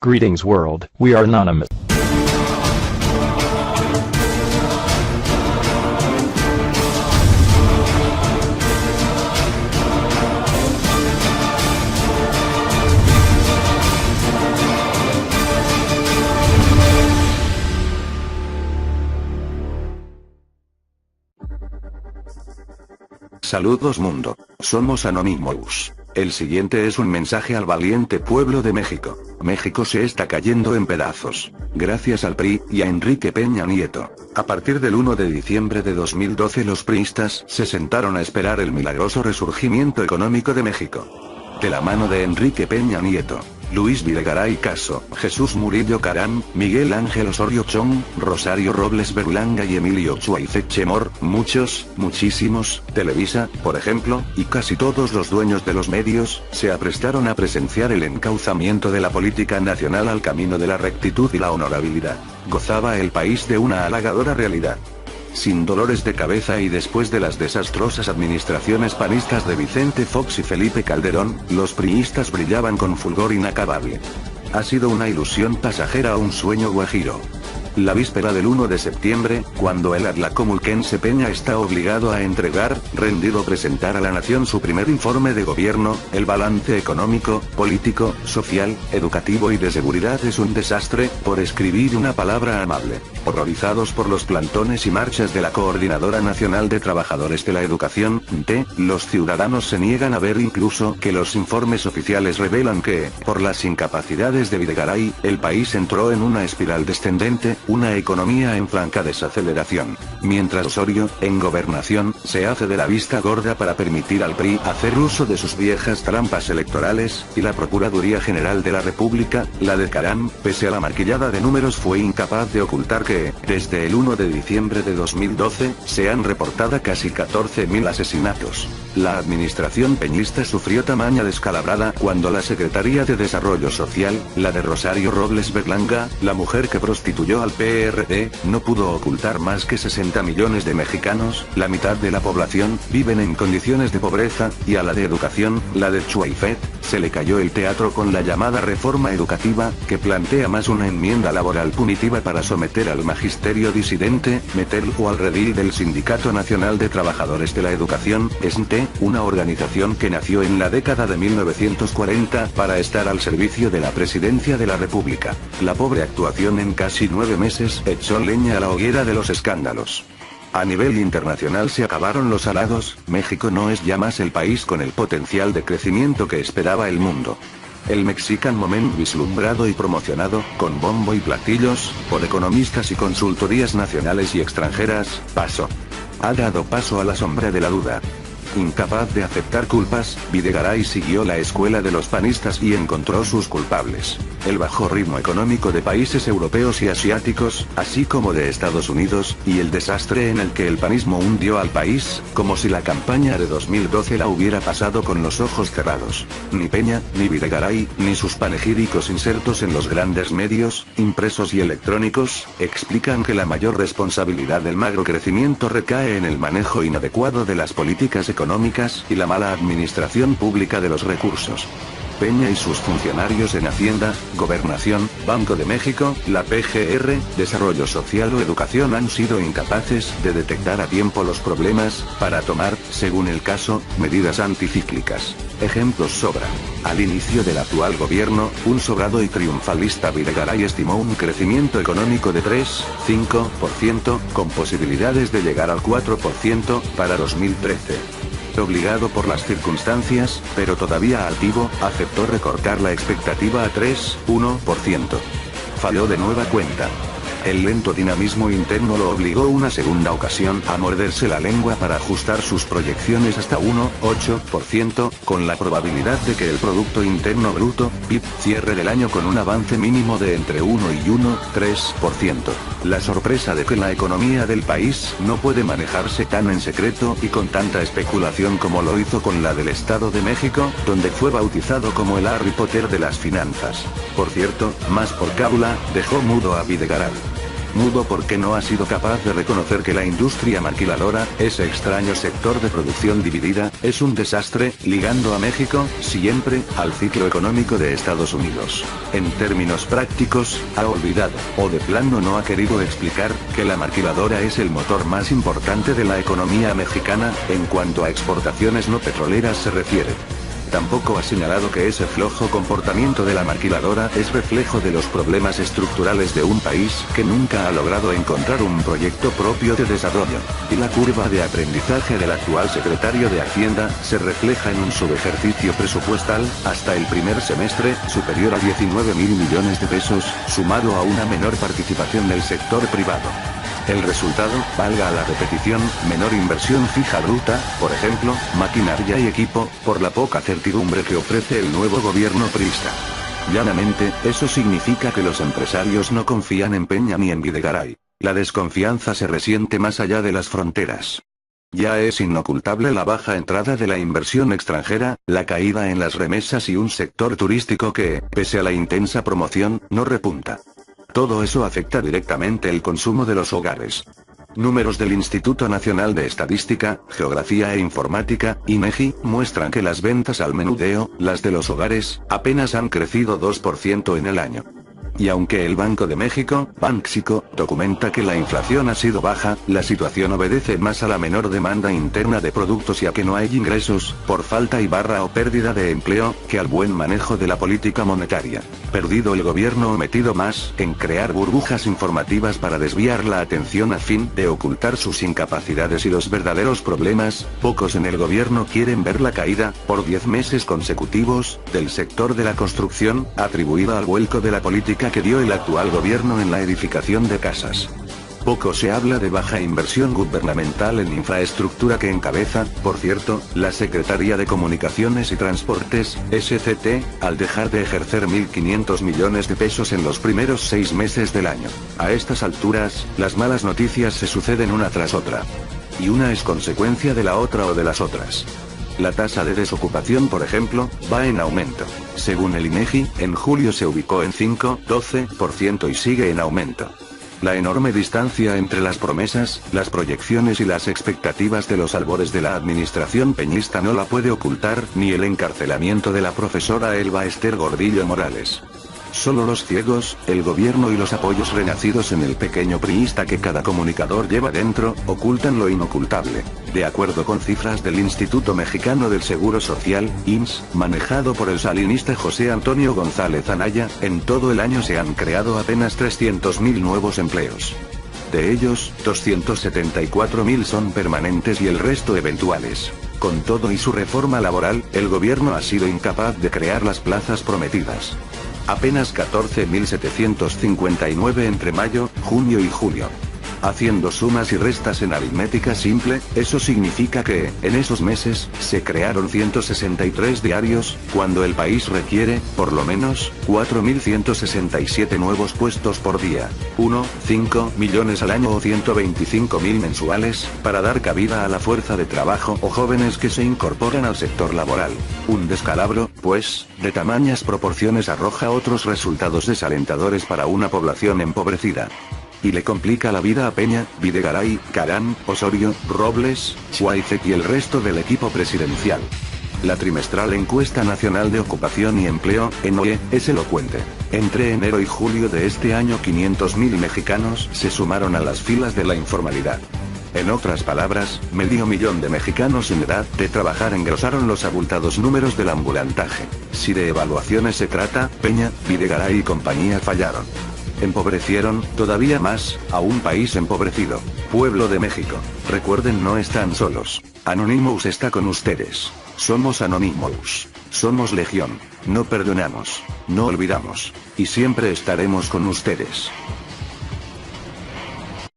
Greetings world, we are anonymous. Saludos mundo. Somos Anonymous. El siguiente es un mensaje al valiente pueblo de México. México se está cayendo en pedazos. Gracias al PRI, y a Enrique Peña Nieto. A partir del 1 de diciembre de 2012 los priistas se sentaron a esperar el milagroso resurgimiento económico de México. De la mano de Enrique Peña Nieto, Luis Videgaray Caso, Jesús Murillo Caram, Miguel Ángel Osorio Chong, Rosario Robles Berlanga y Emilio Chuaicet Chemor, muchísimos, Televisa, por ejemplo, y casi todos los dueños de los medios, se aprestaron a presenciar el encauzamiento de la política nacional al camino de la rectitud y la honorabilidad. Gozaba el país de una halagadora realidad. Sin dolores de cabeza y después de las desastrosas administraciones panistas de Vicente Fox y Felipe Calderón, los priistas brillaban con fulgor inacabable. Ha sido una ilusión pasajera o un sueño guajiro. La víspera del 1 de septiembre, cuando el atlacomulquense Peña está obligado a entregar, rendir o presentar a la nación su primer informe de gobierno, el balance económico, político, social, educativo y de seguridad es un desastre, por escribir una palabra amable. Horrorizados por los plantones y marchas de la Coordinadora Nacional de Trabajadores de la Educación, los ciudadanos se niegan a ver incluso que los informes oficiales revelan que, por las incapacidades de Videgaray, el país entró en una espiral descendente, una economía en franca desaceleración. Mientras Osorio, en gobernación, se hace de la vista gorda para permitir al PRI hacer uso de sus viejas trampas electorales, y la Procuraduría General de la República, la de Caram, pese a la maquillada de números fue incapaz de ocultar que, desde el 1 de diciembre de 2012, se han reportado casi 14.000 asesinatos. La administración peñista sufrió tamaña descalabrada cuando la Secretaría de Desarrollo Social, la de Rosario Robles Berlanga, la mujer que prostituyó al PRD, no pudo ocultar más que 60 millones de mexicanos, la mitad de la población, viven en condiciones de pobreza, y a la de educación, la de Chuaicet, se le cayó el teatro con la llamada reforma educativa, que plantea más una enmienda laboral punitiva para someter al magisterio disidente, meterlo al redil del Sindicato Nacional de Trabajadores de la Educación, SNTE, una organización que nació en la década de 1940, para estar al servicio de la Presidencia de la República. La pobre actuación en casi 9 meses echó leña a la hoguera de los escándalos. A nivel internacional se acabaron los halagos, México no es ya más el país con el potencial de crecimiento que esperaba el mundo. El Mexican Moment vislumbrado y promocionado, con bombo y platillos, por economistas y consultorías nacionales y extranjeras, ha dado paso a la sombra de la duda. Incapaz de aceptar culpas, Videgaray siguió la escuela de los panistas y encontró sus culpables: el bajo ritmo económico de países europeos y asiáticos, así como de Estados Unidos, y el desastre en el que el panismo hundió al país, como si la campaña de 2012 la hubiera pasado con los ojos cerrados. Ni Peña, ni Videgaray, ni sus panegíricos insertos en los grandes medios, impresos y electrónicos, explican que la mayor responsabilidad del magro crecimiento recae en el manejo inadecuado de las políticas económicas y la mala administración pública de los recursos. Peña y sus funcionarios en Hacienda, Gobernación, Banco de México, la PGR, Desarrollo Social o Educación han sido incapaces de detectar a tiempo los problemas, para tomar, según el caso, medidas anticíclicas. Ejemplos sobran. Al inicio del actual gobierno, un sobrado y triunfalista Videgaray estimó un crecimiento económico de 3,5%, con posibilidades de llegar al 4% para 2013. Obligado por las circunstancias, pero todavía altivo, aceptó recortar la expectativa a 3,1%. Falló de nueva cuenta. El lento dinamismo interno lo obligó una segunda ocasión a morderse la lengua para ajustar sus proyecciones hasta 1,8%, con la probabilidad de que el Producto Interno Bruto, PIB, cierre del año con un avance mínimo de entre 1 y 1,3%. La sorpresa de que la economía del país no puede manejarse tan en secreto y con tanta especulación como lo hizo con la del Estado de México, donde fue bautizado como el Harry Potter de las finanzas. Por cierto, más por cábula, dejó mudo a Videgaray. mudo porque no ha sido capaz de reconocer que la industria maquiladora, ese extraño sector de producción dividida, es un desastre, ligando a México, siempre, al ciclo económico de Estados Unidos. En términos prácticos, ha olvidado, o de plano no ha querido explicar, que la maquiladora es el motor más importante de la economía mexicana, en cuanto a exportaciones no petroleras se refiere. Tampoco ha señalado que ese flojo comportamiento de la maquiladora es reflejo de los problemas estructurales de un país que nunca ha logrado encontrar un proyecto propio de desarrollo. Y la curva de aprendizaje del actual secretario de Hacienda se refleja en un subejercicio presupuestal, hasta el primer semestre, superior a 19.000 millones de pesos, sumado a una menor participación del sector privado. El resultado, valga la repetición, menor inversión fija bruta, por ejemplo, maquinaria y equipo, por la poca certidumbre que ofrece el nuevo gobierno priista. Llanamente, eso significa que los empresarios no confían en Peña ni en Videgaray. La desconfianza se resiente más allá de las fronteras. Ya es inocultable la baja entrada de la inversión extranjera, la caída en las remesas y un sector turístico que, pese a la intensa promoción, no repunta. Todo eso afecta directamente el consumo de los hogares. Números del Instituto Nacional de Estadística, Geografía e Informática, INEGI, muestran que las ventas al menudeo, las de los hogares, apenas han crecido 2% en el año. Y aunque el Banco de México, Banxico, documenta que la inflación ha sido baja, la situación obedece más a la menor demanda interna de productos y a que no hay ingresos, por falta o pérdida de empleo, que al buen manejo de la política monetaria. Perdido el gobierno o metido más en crear burbujas informativas para desviar la atención a fin de ocultar sus incapacidades y los verdaderos problemas, pocos en el gobierno quieren ver la caída, por 10 meses consecutivos, del sector de la construcción, atribuida al vuelco de la política que dio el actual gobierno en la edificación de casas. Poco se habla de baja inversión gubernamental en infraestructura que encabeza, por cierto, la Secretaría de Comunicaciones y Transportes, SCT, al dejar de ejercer 1.500 millones de pesos en los primeros 6 meses del año. A estas alturas, las malas noticias se suceden una tras otra. Y una es consecuencia de la otra o de las otras. La tasa de desocupación, por ejemplo, va en aumento. Según el INEGI, en julio se ubicó en 5,12% y sigue en aumento. La enorme distancia entre las promesas, las proyecciones y las expectativas de los albores de la administración peñista no la puede ocultar ni el encarcelamiento de la profesora Elba Ester Gordillo Morales. Solo los ciegos, el gobierno y los apoyos renacidos en el pequeño priista que cada comunicador lleva dentro, ocultan lo inocultable. De acuerdo con cifras del Instituto Mexicano del Seguro Social, IMSS, manejado por el salinista José Antonio González Anaya, en todo el año se han creado apenas 300.000 nuevos empleos. De ellos, 274.000 son permanentes y el resto eventuales. Con todo y su reforma laboral, el gobierno ha sido incapaz de crear las plazas prometidas. Apenas 14.759 entre mayo, junio y julio. Haciendo sumas y restas en aritmética simple, eso significa que, en esos meses, se crearon 163 diarios, cuando el país requiere, por lo menos, 4.167 nuevos puestos por día. 1,5 millones al año o 125.000 mensuales, para dar cabida a la fuerza de trabajo o jóvenes que se incorporan al sector laboral. Un descalabro, pues, de tamañas proporciones arroja otros resultados desalentadores para una población empobrecida. Y le complica la vida a Peña, Videgaray, Karán, Osorio, Robles, Schweizek y el resto del equipo presidencial. La trimestral encuesta nacional de ocupación y empleo, ENOE, es elocuente. Entre enero y julio de este año 500.000 mexicanos se sumaron a las filas de la informalidad. En otras palabras, medio millón de mexicanos en edad de trabajar engrosaron los abultados números del ambulantaje. Si de evaluaciones se trata, Peña, Videgaray y compañía fallaron. Empobrecieron, todavía más, a un país empobrecido. Pueblo de México, recuerden, no están solos. Anonymous está con ustedes. Somos Anonymous. Somos Legión. No perdonamos. No olvidamos. Y siempre estaremos con ustedes.